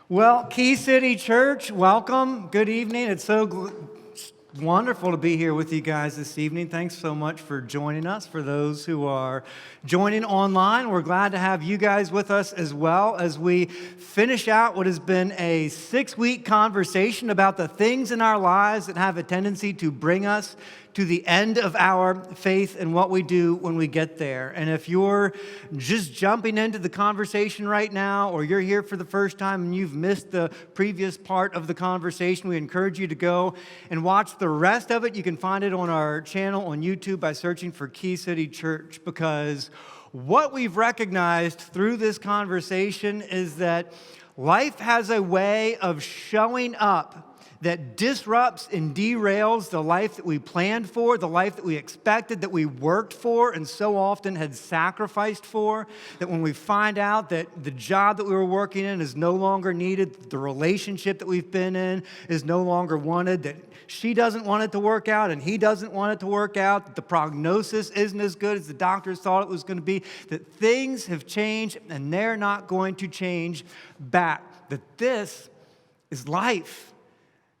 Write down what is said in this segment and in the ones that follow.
Well, Key City Church, welcome. Good evening. It's so wonderful to be here with you guys this evening. Thanks so much for joining us. For those who are joining online, we're glad to have you guys with us as well as we finish out what has been a 6-week conversation about the things in our lives that have a tendency to bring us to the end of our faith and what we do when we get there. And if you're just jumping into the conversation right now, or you're here for the first time and you've missed the previous part of the conversation, we encourage you to go and watch the rest of it. You can find it on our channel on YouTube by searching for Key City Church, because what we've recognized through this conversation is that life has a way of showing up that disrupts and derails the life that we planned for, the life that we expected, that we worked for, and so often had sacrificed for. That when we find out that the job that we were working in is no longer needed, the relationship that we've been in is no longer wanted, that she doesn't want it to work out and he doesn't want it to work out, that the prognosis isn't as good as the doctors thought it was going to be, that things have changed and they're not going to change back. That this is life.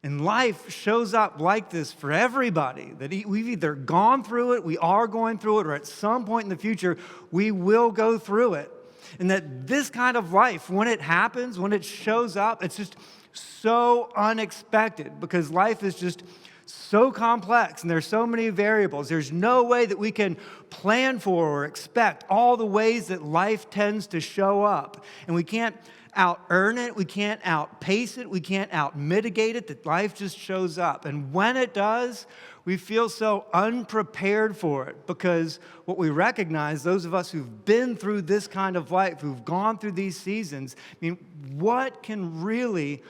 And life shows up like this for everybody, that we've either gone through it, we are going through it, or at some point in the future, we will go through it. And that this kind of life, when it happens, when it shows up, it's just so unexpected, because life is just so complex and there's so many variables. There's no way that we can plan for or expect all the ways that life tends to show up. And we can't out-earn it, we can't outpace it, we can't out-mitigate it, that life just shows up. And when it does, we feel so unprepared for it, because what we recognize, those of us who've been through this kind of life, who've gone through these seasons, I mean, what can really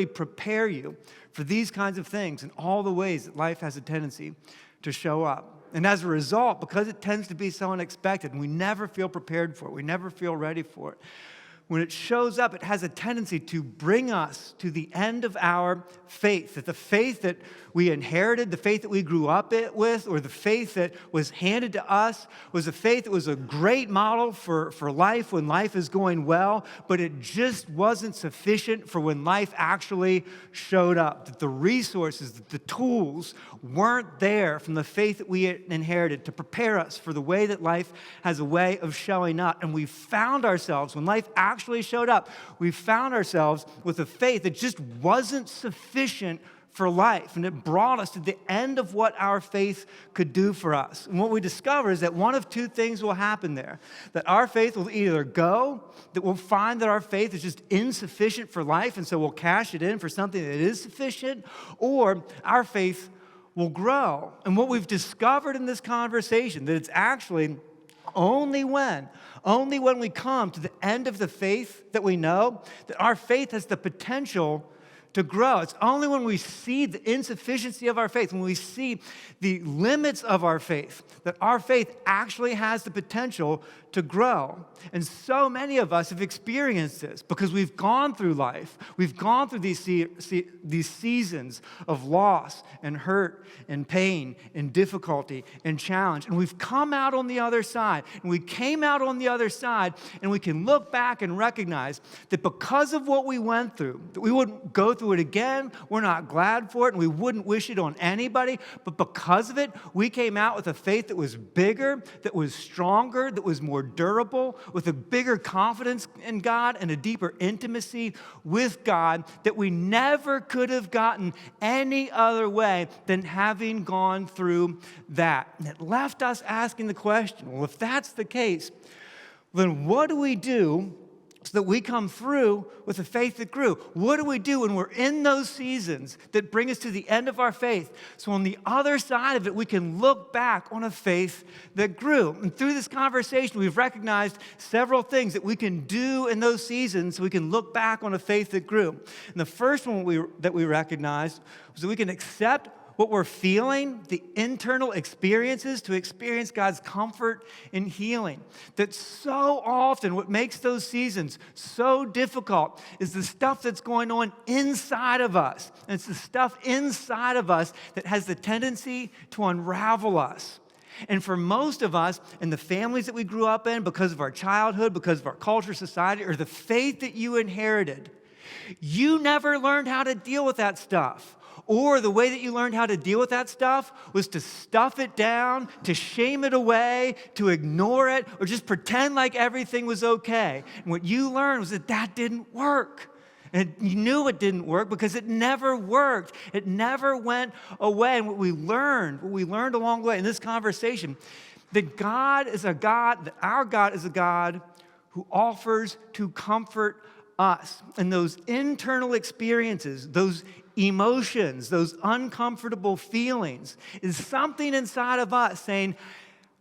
prepare you for these kinds of things and all the ways that life has a tendency to show up? And as a result, because it tends to be so unexpected and we never feel prepared for it, we never feel ready for it, when it shows up, it has a tendency to bring us to the end of our faith. That the faith that we inherited, the faith that we grew up with, or the faith that was handed to us, was a faith that was a great model for life when life is going well, but it just wasn't sufficient for when life actually showed up. That the resources, that the tools weren't there from the faith that we inherited to prepare us for the way that life has a way of showing up. And we found ourselves, when life actually showed up, we found ourselves with a faith that just wasn't sufficient for life. And it brought us to the end of what our faith could do for us. And what we discover is that one of two things will happen there. That our faith will either go, that we'll find that our faith is just insufficient for life, and so we'll cash it in for something that is sufficient, or our faith will grow. And what we've discovered in this conversation, that it's actually only when we come to the end of the faith that we know, that our faith has the potential to grow. It's only when we see the insufficiency of our faith, when we see the limits of our faith, that our faith actually has the potential to grow. And so many of us have experienced this because we've gone through life. We've gone through these seasons of loss and hurt and pain and difficulty and challenge. And we've come out on the other side. And we came out on the other side, and we can look back and recognize that because of what we went through, that we wouldn't go through it again. We're not glad for it, and we wouldn't wish it on anybody. But because of it, we came out with a faith that was bigger, that was stronger, that was more durable, with a bigger confidence in God and a deeper intimacy with God that we never could have gotten any other way than having gone through that. And it left us asking the question, well, if that's the case, then what do we do so that we come through with a faith that grew? What do we do when we're in those seasons that bring us to the end of our faith, so on the other side of it, we can look back on a faith that grew? And through this conversation, we've recognized several things that we can do in those seasons so we can look back on a faith that grew. And the first one that we recognized was that we can accept what we're feeling, the internal experiences, to experience God's comfort and healing. That so often what makes those seasons so difficult is the stuff that's going on inside of us. And it's the stuff inside of us that has the tendency to unravel us. And for most of us, in the families that we grew up in, because of our childhood, because of our culture, society, or the faith that you inherited, You never learned how to deal with that stuff. Or the way that you learned how to deal with that stuff was to stuff it down, to shame it away, to ignore it, or just pretend like everything was okay. And what you learned was that that didn't work. And you knew it didn't work because it never worked. It never went away. And what we learned along the way in this conversation, that God is a God, that our God is a God who offers to comfort us. And those internal experiences, those emotions, those uncomfortable feelings, is something inside of us saying,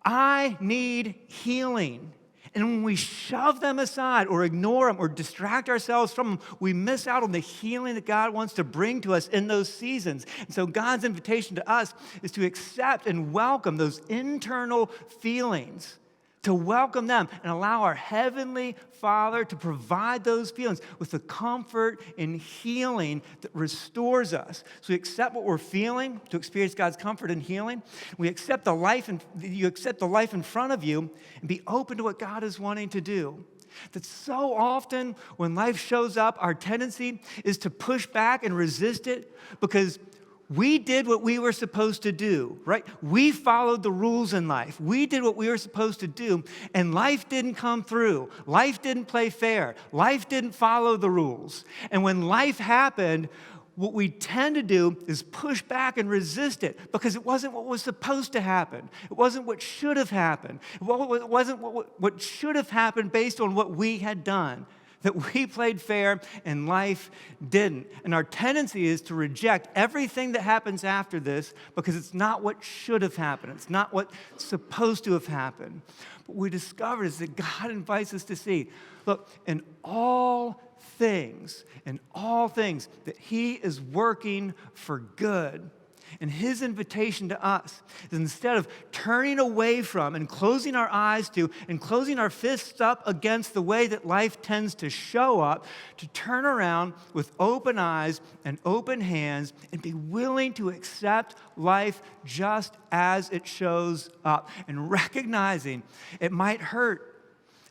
I need healing. And when we shove them aside or ignore them or distract ourselves from them, we miss out on the healing that God wants to bring to us in those seasons. And so God's invitation to us is to accept and welcome those internal feelings, to welcome them and allow our Heavenly Father to provide those feelings with the comfort and healing that restores us. So we accept what we're feeling to experience God's comfort and healing. We accept the life, and you accept the life in front of you and be open to what God is wanting to do. That so often when life shows up, our tendency is to push back and resist it because we did what we were supposed to do, right? We followed the rules in life. We did what we were supposed to do, and life didn't come through. Life didn't play fair. Life didn't follow the rules. And when life happened, what we tend to do is push back and resist it because it wasn't what was supposed to happen. It wasn't what should have happened. It wasn't what should have happened based on what we had done. That we played fair and life didn't. And our tendency is to reject everything that happens after this because it's not what should have happened. It's not what's supposed to have happened. But what we discovered is that God invites us to see, look, in all things, that He is working for good. And His invitation to us is instead of turning away from and closing our eyes to and closing our fists up against the way that life tends to show up, to turn around with open eyes and open hands and be willing to accept life just as it shows up. And recognizing it might hurt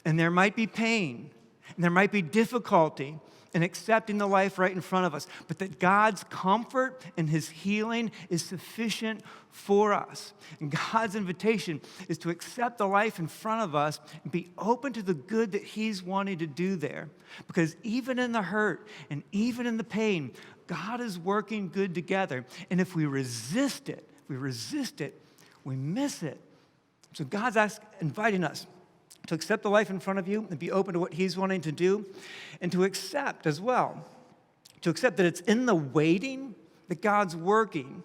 and there might be pain and there might be difficulty and accepting the life right in front of us, but that God's comfort and His healing is sufficient for us. And God's invitation is to accept the life in front of us and be open to the good that He's wanting to do there. Because even in the hurt and even in the pain, God is working good together. And if we resist it, we miss it. So God's inviting us to accept the life in front of you and be open to what He's wanting to do, and to accept as well, to accept that it's in the waiting that God's working.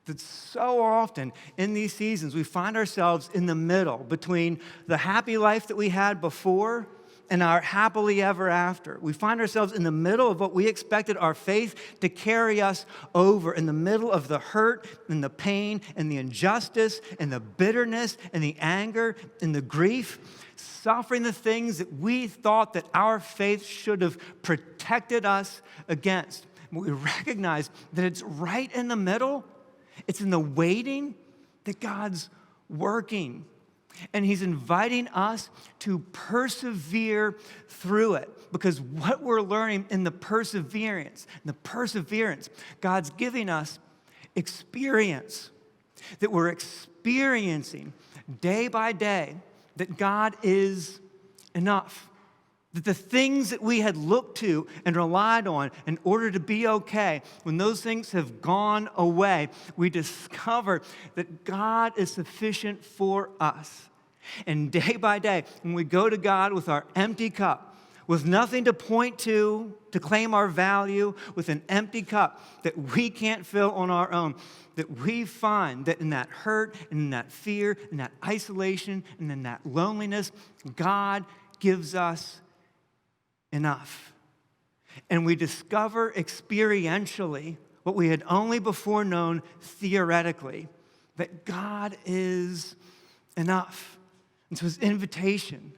That so often in these seasons we find ourselves in the middle between the happy life that we had before and our happily ever after. We find ourselves in the middle of what we expected our faith to carry us over, in the middle of the hurt and the pain and the injustice and the bitterness and the anger and the grief, suffering the things that we thought that our faith should have protected us against. But we recognize that it's right in the middle. It's in the waiting that God's working. And He's inviting us to persevere through it. Because what we're learning in the perseverance, God's giving us experience. That we're experiencing day by day that God is enough. That the things that we had looked to and relied on in order to be okay, when those things have gone away, we discover that God is sufficient for us. And day by day, when we go to God with our empty cup, with nothing to point to claim our value, with an empty cup that we can't fill on our own, that we find that in that hurt, and in that fear, in that isolation, and in that loneliness, God gives us enough. And we discover experientially what we had only before known theoretically, that God is enough. And so His invitation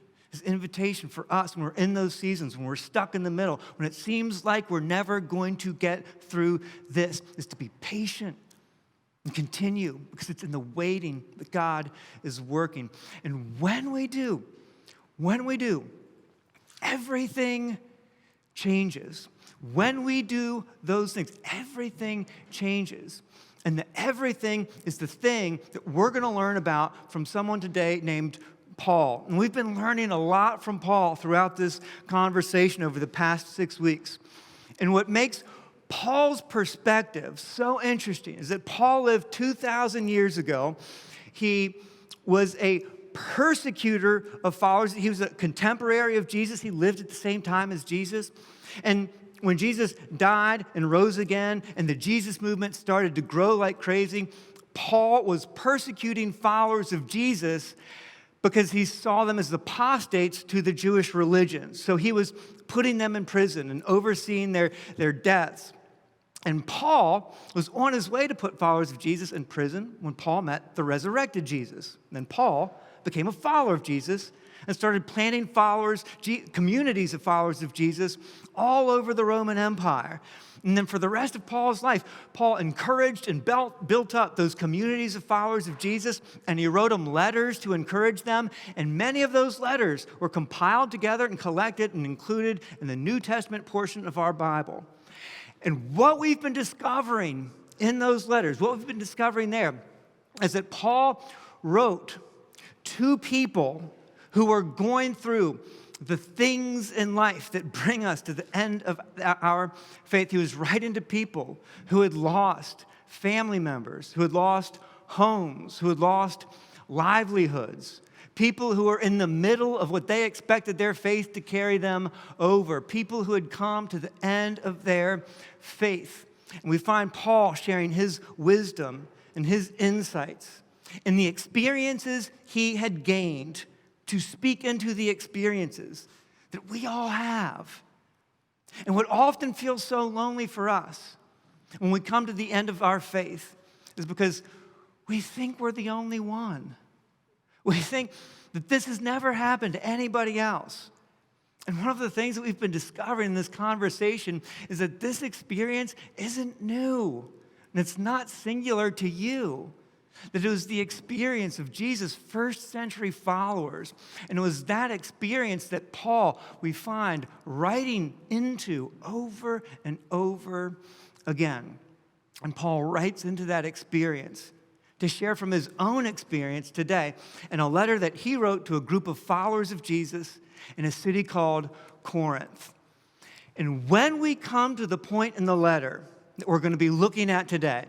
for us when we're in those seasons, when we're stuck in the middle, when it seems like we're never going to get through this, is to be patient and continue, because it's in the waiting that God is working. And when we do, everything changes. When we do those things, everything changes. And the everything is the thing that we're going to learn about from someone today named Paul. And we've been learning a lot from Paul throughout this conversation over the past 6 weeks. And what makes Paul's perspective so interesting is that Paul lived 2,000 years ago. He was a persecutor of followers. He was a contemporary of Jesus. He lived at the same time as Jesus. And when Jesus died and rose again and the Jesus movement started to grow like crazy, Paul was persecuting followers of Jesus because he saw them as apostates to the Jewish religion. So he was putting them in prison and overseeing their deaths. And Paul was on his way to put followers of Jesus in prison when Paul met the resurrected Jesus. And then Paul became a follower of Jesus and started planting communities of followers of Jesus all over the Roman Empire. And then for the rest of Paul's life, Paul encouraged and built up those communities of followers of Jesus, and he wrote them letters to encourage them. And many of those letters were compiled together and collected and included in the New Testament portion of our Bible. And what we've been discovering in those letters, what we've been discovering there, is that Paul wrote to people who are going through the things in life that bring us to the end of our faith. He was writing to people who had lost family members, who had lost homes, who had lost livelihoods, people who were in the middle of what they expected their faith to carry them over, people who had come to the end of their faith. And we find Paul sharing his wisdom and his insights and the experiences he had gained to speak into the experiences that we all have. And what often feels so lonely for us when we come to the end of our faith is because we think we're the only one. We think that this has never happened to anybody else. And one of the things that we've been discovering in this conversation is that this experience isn't new, and it's not singular to you. That it was the experience of Jesus' first century followers. And it was that experience that Paul, we find, writing into over and over again. And Paul writes into that experience to share from his own experience today in a letter that he wrote to a group of followers of Jesus in a city called Corinth. And when we come to the point in the letter that we're going to be looking at today,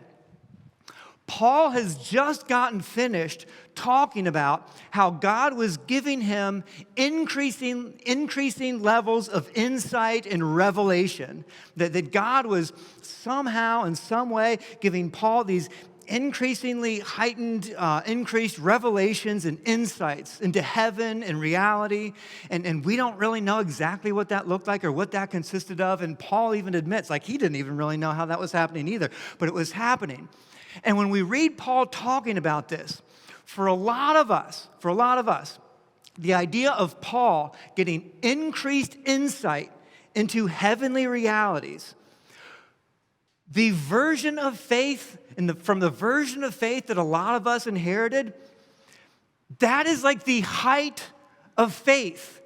Paul has just gotten finished talking about how God was giving him increasing levels of insight and revelation. That God was somehow, in some way, giving Paul these increasingly heightened, increased revelations and insights into heaven and reality. And we don't really know exactly what that looked like or what that consisted of. And Paul even admits, he didn't even really know how that was happening either. But it was happening. And when we read Paul talking about this, for a lot of us, the idea of Paul getting increased insight into heavenly realities, the version of faith, from the version of faith that a lot of us inherited, that is like the height of faith.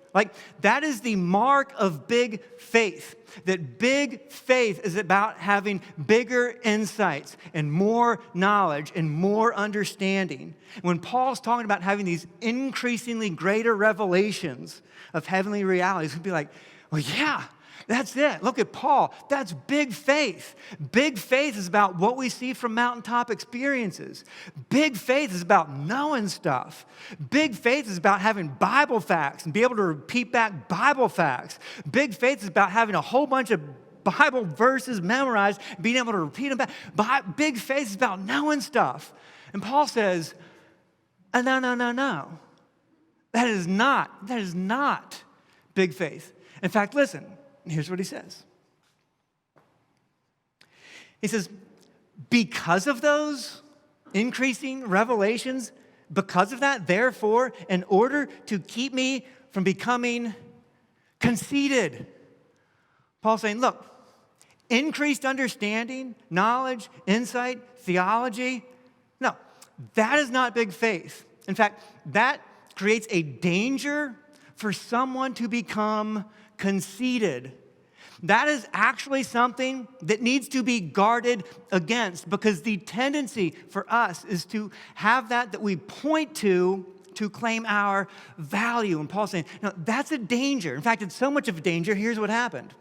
That is the mark of big faith. That big faith is about having bigger insights and more knowledge and more understanding. When Paul's talking about having these increasingly greater revelations of heavenly realities, we'd be like, well, yeah, that's it. Look at Paul. That's big faith. Big faith is about what we see from mountaintop experiences. Big faith is about knowing stuff. Big faith is about having Bible facts and be able to repeat back Bible facts. Big faith is about having a whole bunch of Bible verses memorized, being able to repeat them back. Big faith is about knowing stuff. And Paul says, no. That is not big faith. In fact, listen. Here's what he says. He says, because of those increasing revelations, because of that, therefore, in order to keep me from becoming conceited. Paul's saying, look, increased understanding, knowledge, insight, theology, no, that is not big faith. In fact, that creates a danger for someone to become conceited. That is actually something that needs to be guarded against, because the tendency for us is to have that we point to claim our value. And Paul's saying, no, that's a danger. In fact, it's so much of a danger. Here's what happened.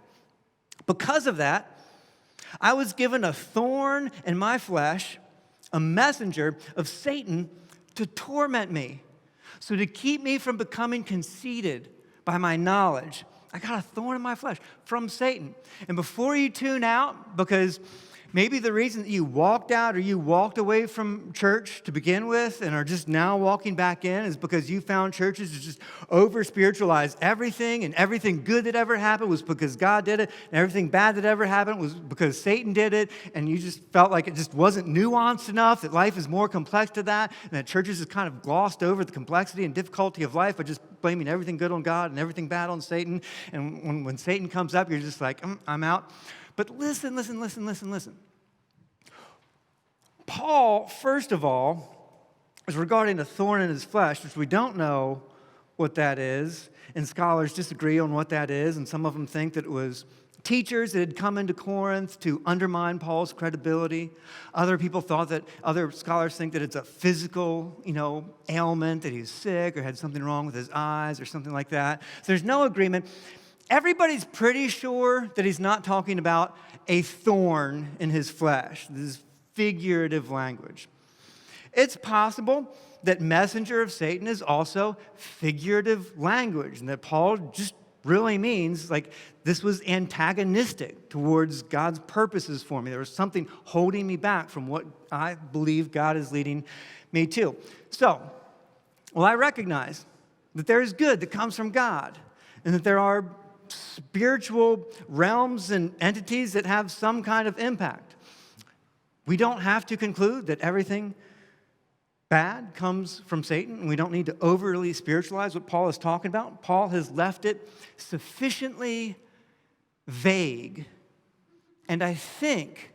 Because of that, I was given a thorn in my flesh, a messenger of Satan to torment me. So to keep me from becoming conceited by my knowledge, I got a thorn in my flesh from Satan. And before you tune out, because maybe the reason that you walked out or you walked away from church to begin with and are just now walking back in is because you found churches to just over-spiritualize everything, and everything good that ever happened was because God did it, and everything bad that ever happened was because Satan did it, and you just felt like it just wasn't nuanced enough, that life is more complex to that, and that churches just kind of glossed over the complexity and difficulty of life by just blaming everything good on God and everything bad on Satan. And when Satan comes up, you're just like, I'm out. But listen. Paul, first of all, is regarding a thorn in his flesh, which we don't know what that is, and scholars disagree on what that is, and some of them think that it was teachers that had come into Corinth to undermine Paul's credibility. Other scholars think that it's a physical, ailment, that he's sick or had something wrong with his eyes or something like that. So there's no agreement. Everybody's pretty sure that he's not talking about a thorn in his flesh. This is figurative language. It's possible that messenger of Satan is also figurative language, and that Paul just really means like this was antagonistic towards God's purposes for me. There was something holding me back from what I believe God is leading me to. So, I recognize that there is good that comes from God, and that there are spiritual realms and entities that have some kind of impact. We don't have to conclude that everything bad comes from Satan, and we don't need to overly spiritualize what Paul is talking about. Paul has left it sufficiently vague. And I think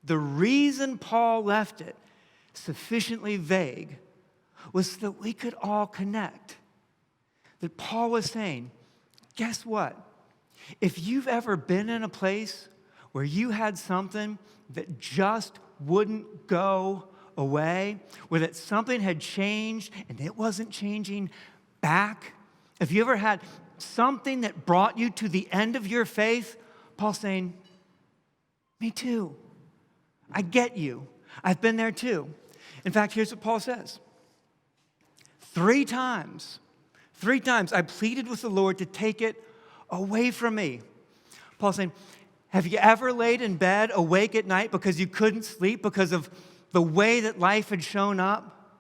the reason Paul left it sufficiently vague was so that we could all connect. That Paul was saying, guess what? If you've ever been in a place where you had something that just wouldn't go away, where that something had changed and it wasn't changing back, if you ever had something that brought you to the end of your faith, Paul's saying, me too. I get you. I've been there too. In fact, here's what Paul says. 3 times I pleaded with the Lord to take it away from me. Paul's saying, have you ever laid in bed awake at night because you couldn't sleep because of the way that life had shown up?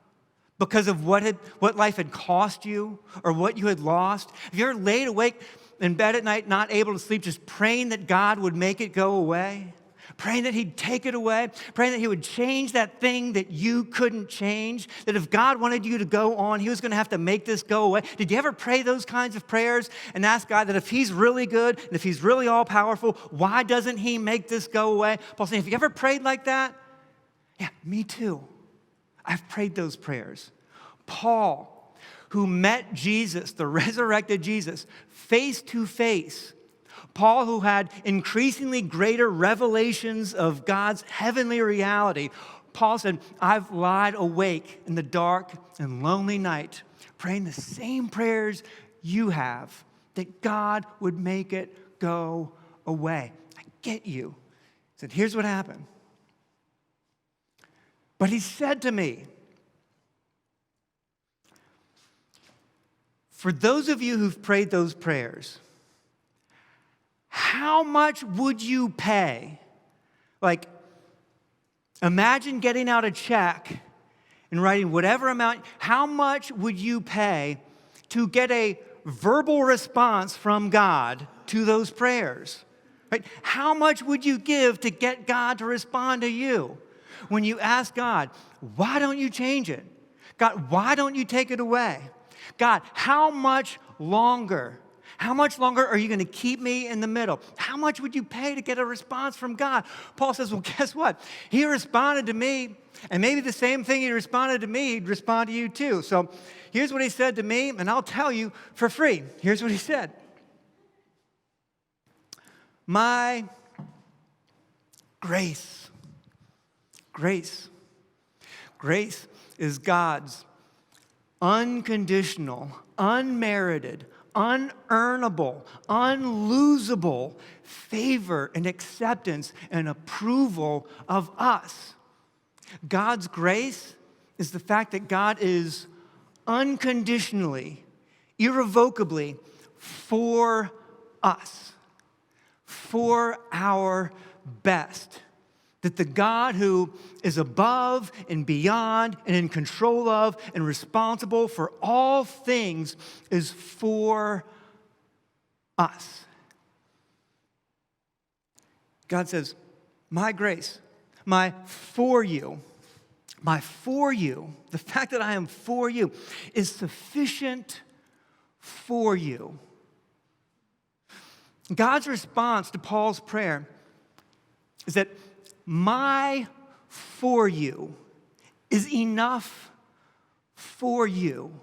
Because of what life had cost you or what you had lost? Have you ever laid awake in bed at night not able to sleep, just praying that God would make it go away? Praying that he'd take it away, praying that he would change that thing that you couldn't change, that if God wanted you to go on, he was going to have to make this go away. Did you ever pray those kinds of prayers and ask God that if he's really good and if he's really all-powerful, why doesn't he make this go away? Paul's saying, have you ever prayed like that? Yeah, me too. I've prayed those prayers. Paul, who met Jesus, the resurrected Jesus, face to face, Paul, who had increasingly greater revelations of God's heavenly reality, Paul said, I've lied awake in the dark and lonely night, praying the same prayers you have, that God would make it go away. I get you. He said, here's what happened. But he said to me, for those of you who've prayed those prayers, how much would you pay? Like, imagine getting out a check and writing whatever amount. How much would you pay to get a verbal response from God to those prayers? Right? How much would you give to get God to respond to you? When you ask God, why don't you change it? God, why don't you take it away? God, how much longer? How much longer are you going to keep me in the middle? How much would you pay to get a response from God? Paul says, well, guess what? He responded to me, and maybe the same thing he responded to me, he'd respond to you too. So here's what he said to me, and I'll tell you for free. Here's what he said. My grace. Grace. Grace is God's unconditional, unmerited, unearnable, unlosable favor and acceptance and approval of us. God's grace is the fact that God is unconditionally, irrevocably for us, for our best. That the God who is above and beyond and in control of and responsible for all things is for us. God says, my grace, my for you, the fact that I am for you is sufficient for you. God's response to Paul's prayer is that my for you is enough for you.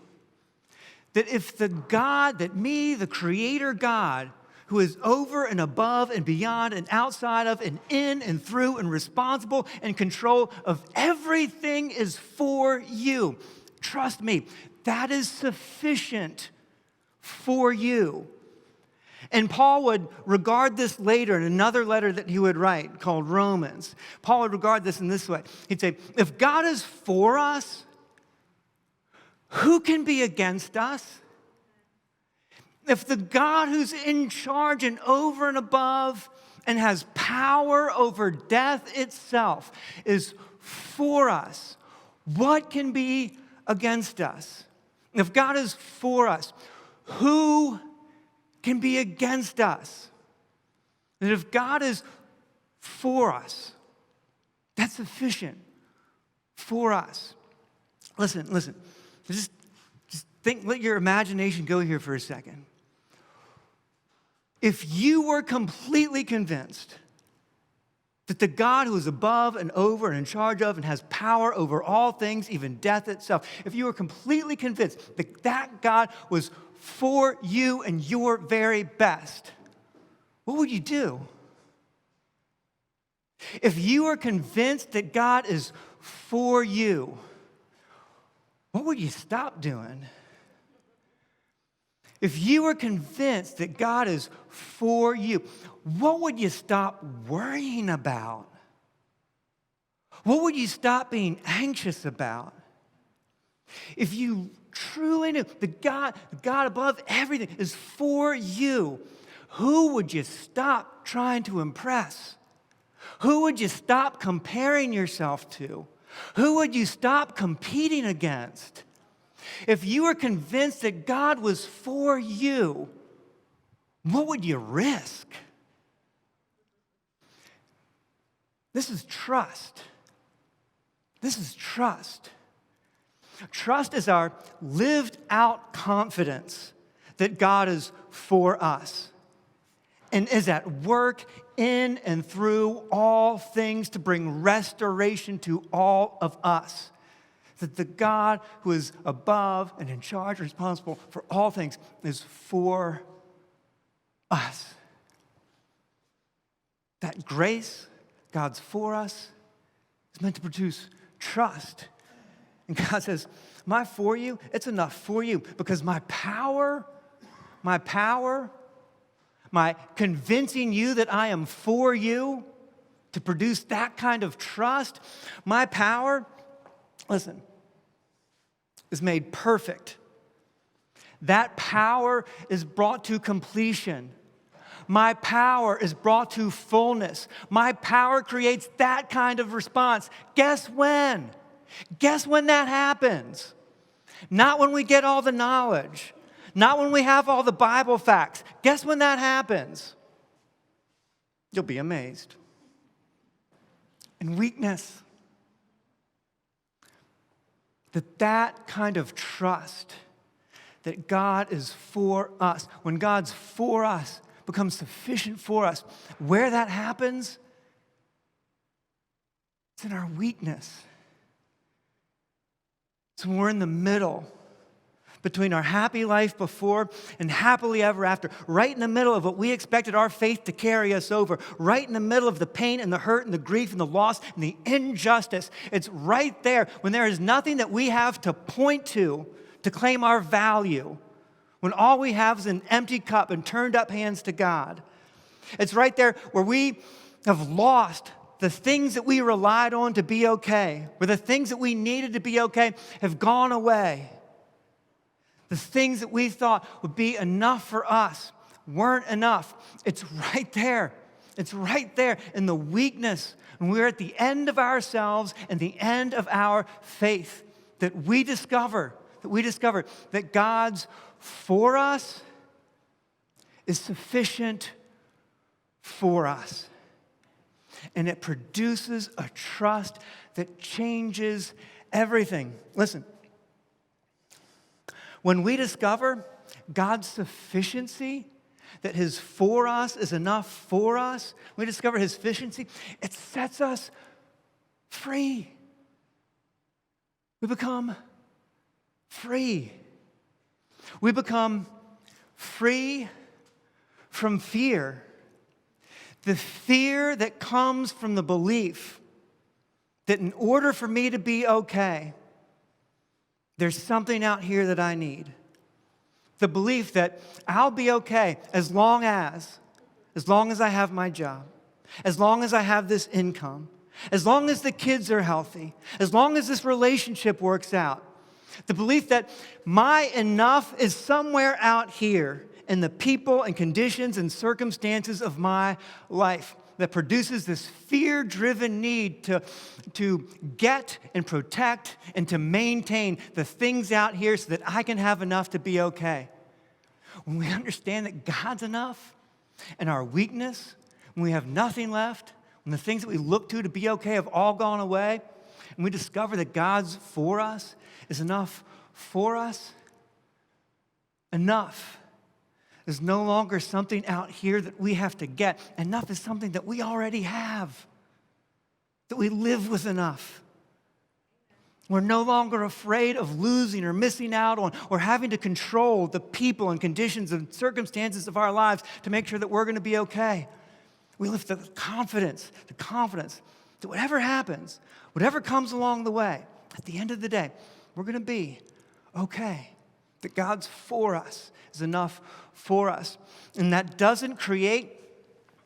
That if the God, that me, the Creator God, who is over and above and beyond and outside of and in and through and responsible and control of everything is for you, trust me, that is sufficient for you. And Paul would regard this later in another letter that he would write called Romans. Paul would regard this in this way. He'd say, if God is for us, who can be against us? If the God who's in charge and over and above and has power over death itself is for us, what can be against us? If God is for us, who can be against us? And if God is for us, that's sufficient for us. Listen. Just think, let your imagination go here for a second. If you were completely convinced that the God who is above and over and in charge of and has power over all things, even death itself, if you were completely convinced that that God was for you and your very best, what would you do? If you are convinced that God is for you, what would you stop doing? If you were convinced that God is for you, what would you stop worrying about? What would you stop being anxious about? If you truly knew the God above everything is for you, who would you stop trying to impress? Who would you stop comparing yourself to? Who would you stop competing against? If you were convinced that God was for you, what would you risk? This is trust. This is trust. Trust is our lived out confidence that God is for us and is at work in and through all things to bring restoration to all of us. That the God who is above and in charge, responsible for all things, is for us. That grace, God's for us, is meant to produce trust. And God says, my for you, it's enough for you because my power, my convincing you that I am for you to produce that kind of trust, my power, listen, is made perfect. That power is brought to completion. My power is brought to fullness. My power creates that kind of response. Guess when? Guess when that happens? Not when we get all the knowledge. Not when we have all the Bible facts. Guess when that happens? You'll be amazed. In weakness. That kind of trust that God is for us, when God's for us, becomes sufficient for us. Where that happens, it's in our weakness. It's when we're in the middle between our happy life before and happily ever after, right in the middle of what we expected our faith to carry us over, right in the middle of the pain and the hurt and the grief and the loss and the injustice. It's right there when there is nothing that we have to point to claim our value, when all we have is an empty cup and turned up hands to God. It's right there where we have lost the things that we relied on to be okay, where the things that we needed to be okay have gone away. The things that we thought would be enough for us weren't enough. It's right there. It's right there in the weakness. When we're at the end of ourselves and the end of our faith that we discover that God's for us is sufficient for us. And it produces a trust that changes everything. Listen. When we discover God's sufficiency, that His for us is enough for us, when we discover His sufficiency, it sets us free. We become free. We become free from fear. The fear that comes from the belief that in order for me to be okay, there's something out here that I need. The belief that I'll be okay as long as I have my job, as long as I have this income, as long as the kids are healthy, as long as this relationship works out. The belief that my enough is somewhere out here in the people and conditions and circumstances of my life, that produces this fear-driven need to get and protect and to maintain the things out here so that I can have enough to be okay. When we understand that God's enough and our weakness, when we have nothing left, when the things that we look to be okay have all gone away, and we discover that God's for us is enough for us, enough is no longer something out here that we have to get. Enough is something that we already have, that we live with enough. We're no longer afraid of losing or missing out on or having to control the people and conditions and circumstances of our lives to make sure that we're going to be okay. We live the confidence that whatever happens, whatever comes along the way, at the end of the day, we're going to be okay. That God's for us is enough for us. And that doesn't create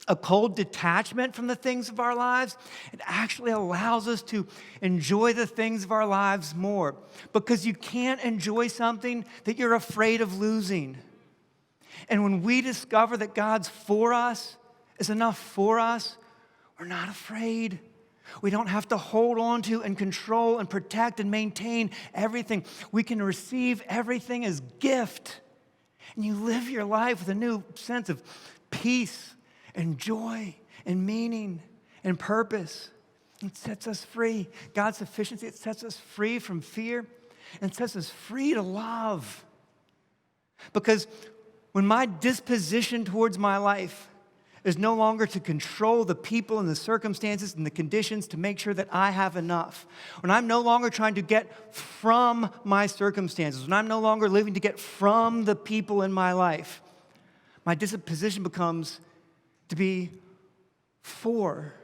a cold detachment from the things of our lives. It actually allows us to enjoy the things of our lives more. Because you can't enjoy something that you're afraid of losing. And when we discover that God's for us is enough for us, we're not afraid. We don't have to hold on to and control and protect and maintain everything. We can receive everything as gift. And you live your life with a new sense of peace and joy and meaning and purpose. It sets us free. God's sufficiency, it sets us free from fear and sets us free to love. Because when my disposition towards my life is no longer to control the people and the circumstances and the conditions to make sure that I have enough. When I'm no longer trying to get from my circumstances, when I'm no longer living to get from the people in my life, my disposition becomes to be for.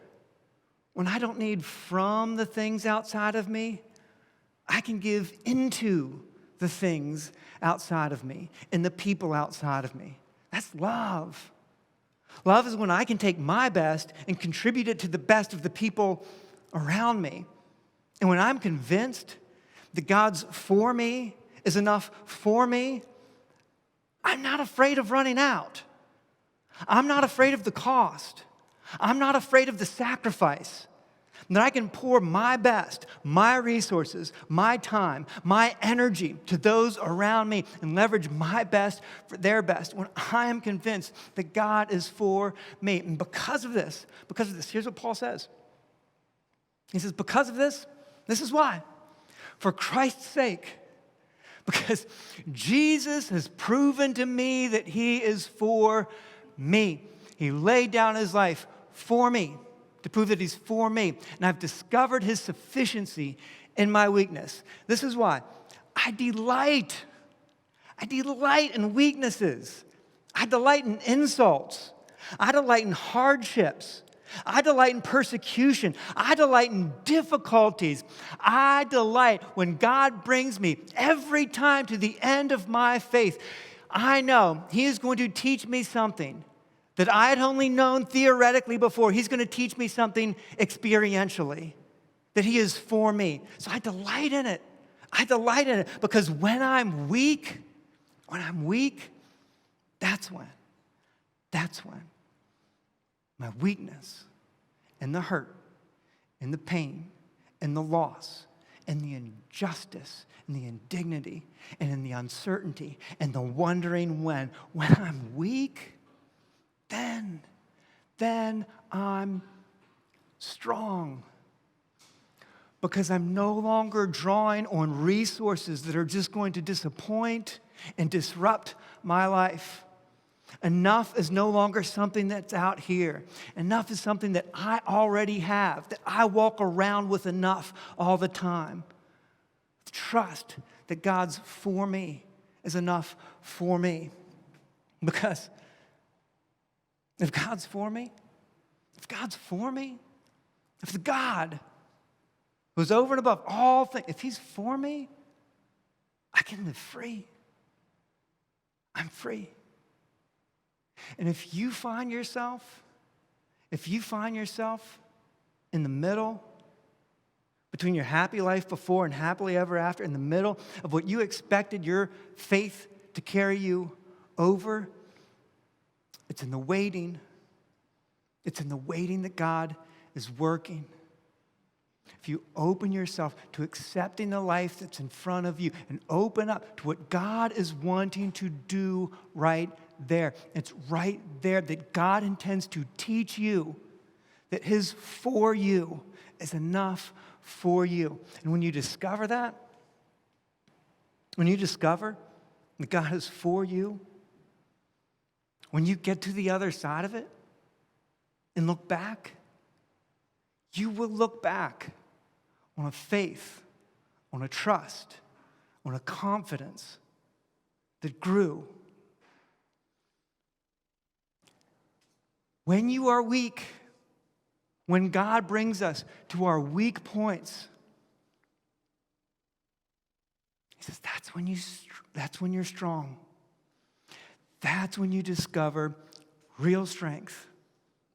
When I don't need from the things outside of me, I can give into the things outside of me and the people outside of me. That's love. Love is when I can take my best and contribute it to the best of the people around me. And when I'm convinced that God's for me is enough for me, I'm not afraid of running out. I'm not afraid of the cost. I'm not afraid of the sacrifice. That I can pour my best, my resources, my time, my energy to those around me and leverage my best for their best when I am convinced that God is for me. And because of this, here's what Paul says. He says, because of this is why. For Christ's sake, because Jesus has proven to me that He is for me. He laid down His life for me, to prove that He's for me. And I've discovered His sufficiency in my weakness. This is why I delight I delight in weaknesses. I delight in insults. I delight in hardships. I delight in persecution. I delight in difficulties. I delight when God brings me every time to the end of my faith. I know He is going to teach me something that I had only known theoretically before. He's going to teach me something experientially, that He is for me. So I delight in it. I delight in it because when I'm weak, that's when my weakness and the hurt and the pain and the loss and the injustice and the indignity and in the uncertainty and the wondering when I'm weak, then I'm strong. Because I'm no longer drawing on resources that are just going to disappoint and disrupt my life. Enough is no longer something that's out here. Enough is something that I already have, that I walk around with enough all the time. Trust that God's for me is enough for me. Because if God's for me, if the God who's over and above all things, if He's for me, I can live free. I'm free. And if you find yourself in the middle, between your happy life before and happily ever after, in the middle of what you expected your faith to carry you over, it's in the waiting. It's in the waiting that God is working. If you open yourself to accepting the life that's in front of you and open up to what God is wanting to do right there, it's right there that God intends to teach you that His for you is enough for you. And when you discover that, when you discover that God is for you, when you get to the other side of it and look back, you will look back on a faith, on a trust, on a confidence that grew. When you are weak, when God brings us to our weak points, He says, that's when you're strong. That's when you discover real strength,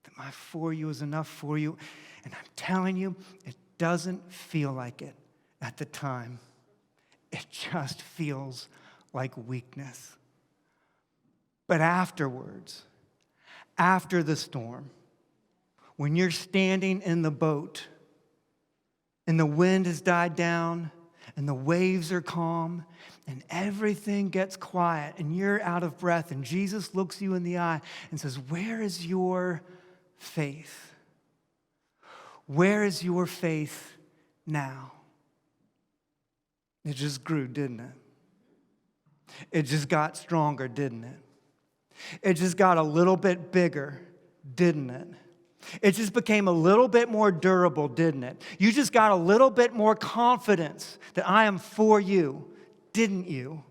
that my for you is enough for you. And I'm telling you, it doesn't feel like it at the time. It just feels like weakness. But afterwards, after the storm, when you're standing in the boat and the wind has died down and the waves are calm and everything gets quiet and you're out of breath and Jesus looks you in the eye and says, "Where is your faith? Where is your faith now?" It just grew, didn't it? It just got stronger, didn't it? It just got a little bit bigger, didn't it? It just became a little bit more durable, didn't it? You just got a little bit more confidence that I am for you, didn't you?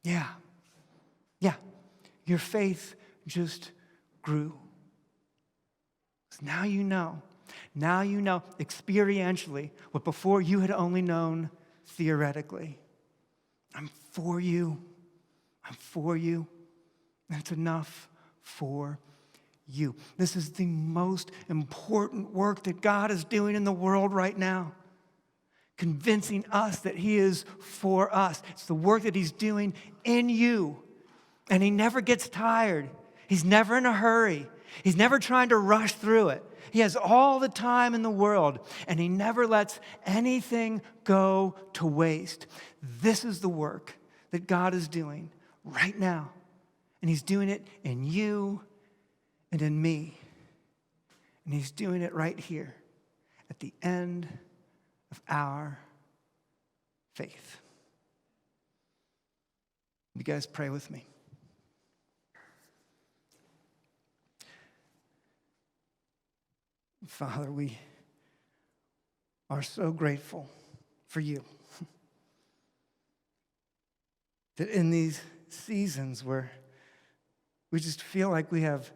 Yeah. Your faith just grew. Now you know experientially what before you had only known theoretically. I'm for you. And it's enough for you. This is the most important work that God is doing in the world right now, convincing us that He is for us. It's the work that He's doing in you, and He never gets tired. He's never in a hurry. He's never trying to rush through it. He has all the time in the world, and He never lets anything go to waste. This is the work that God is doing right now, and He's doing it in you and in me. And He's doing it right here at the end of our faith. You guys pray with me. Father, we are so grateful for you. That in these seasons where we just feel like we have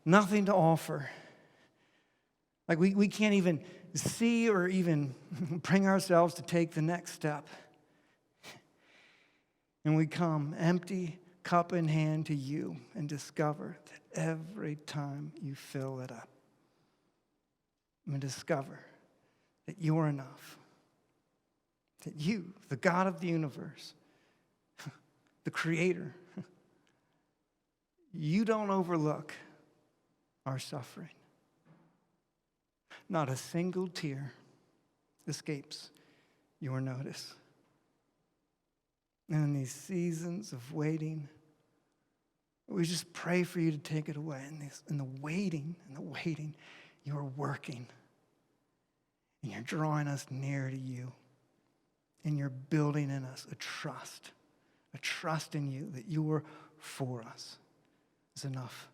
nothing to offer. Like we can't even see or even bring ourselves to take the next step. And we come empty, cup in hand to you and discover that every time you fill it up, and discover that you are enough. That you, the God of the universe, the Creator, you don't overlook our suffering. Not a single tear escapes your notice. And in these seasons of waiting, we just pray for you to take it away. In the waiting, you're working. And you're drawing us near to you. And you're building in us a trust in you that you are for us. Is enough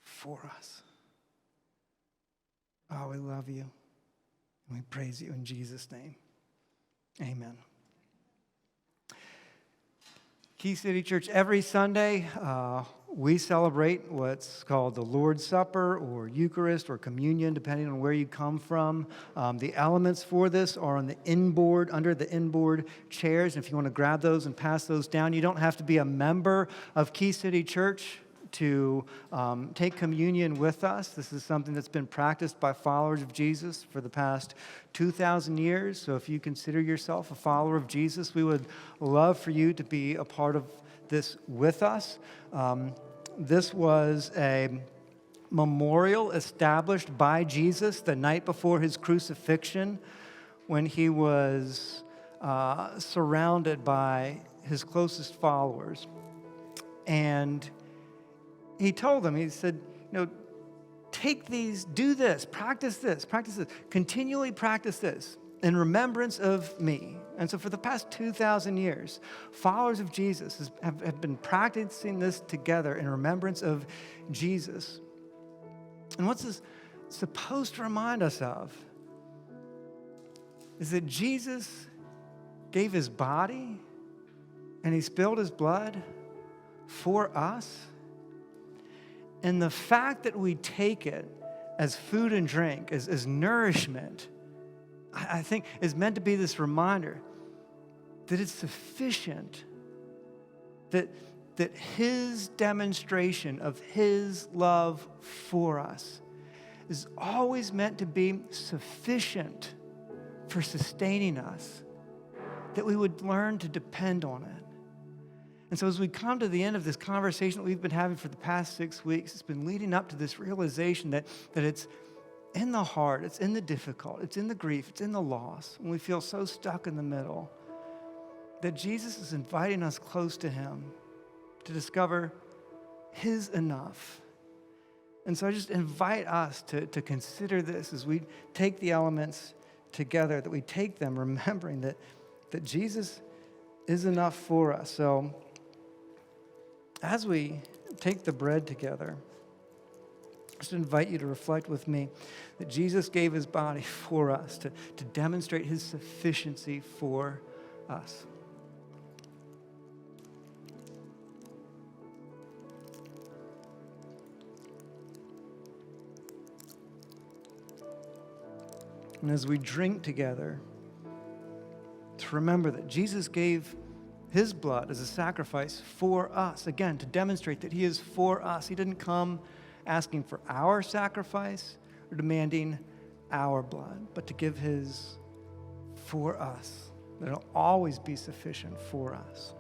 for us. Oh, we love you. And we praise you in Jesus' name. Amen. Key City Church, every Sunday, we celebrate what's called the Lord's Supper or Eucharist or Communion, depending on where you come from. The elements for this are on the inboard, under the inboard chairs. And if you want to grab those and pass those down, you don't have to be a member of Key City Church to take communion with us. This is something that's been practiced by followers of Jesus for the past 2,000 years. So if you consider yourself a follower of Jesus, we would love for you to be a part of this with us. This was a memorial established by Jesus the night before his crucifixion when he was surrounded by his closest followers. And he told them, he said, take these, do this, practice this, continually practice this in remembrance of me. And so for the past 2,000 years, followers of Jesus have been practicing this together in remembrance of Jesus. And what's this supposed to remind us of is that Jesus gave his body and he spilled his blood for us. And the fact that we take it as food and drink, as nourishment, I think is meant to be this reminder that it's sufficient, that his demonstration of his love for us is always meant to be sufficient for sustaining us, that we would learn to depend on it. And so as we come to the end of this conversation that we've been having for the past 6 weeks, it's been leading up to this realization that it's in the heart, it's in the difficult, it's in the grief, it's in the loss, when we feel so stuck in the middle, that Jesus is inviting us close to him to discover his enough. And so I just invite us to consider this as we take the elements together, that we take them remembering that Jesus is enough for us. So as we take the bread together, I just invite you to reflect with me that Jesus gave his body for us to demonstrate his sufficiency for us. And as we drink together, to remember that Jesus gave his blood as a sacrifice for us, again, to demonstrate that he is for us. He didn't come asking for our sacrifice or demanding our blood, but to give his for us, that it'll always be sufficient for us.